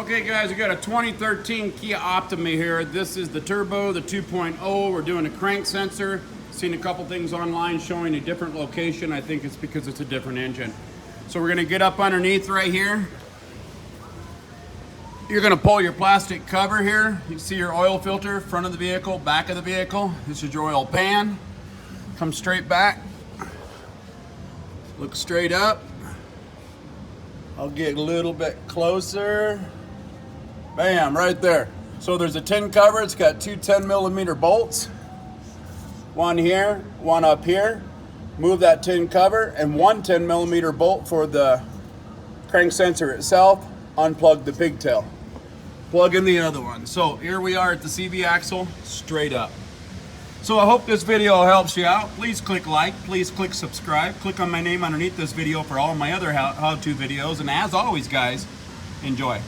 Okay guys, we got a 2013 Kia Optima here. This is the turbo, the 2.0. We're doing a crank sensor. Seen a couple things online showing a different location. I think it's because it's a different engine. So we're gonna get up underneath right here. You're gonna pull your plastic cover here. You see your oil filter, front of the vehicle, back of the vehicle. This is your oil pan. Come straight back. Look straight up. I'll get a little bit closer. Bam, right there. So there's a tin cover. It's got two 10mm bolts. One here, one up here. Move that tin cover and one 10mm bolt for the crank sensor itself. Unplug the pigtail. Plug in the other one. So here we are at the CV axle, straight up. So I hope this video helps you out. Please click like, please click subscribe. Click on my name underneath this video for all my other how-to videos. And as always, guys, enjoy.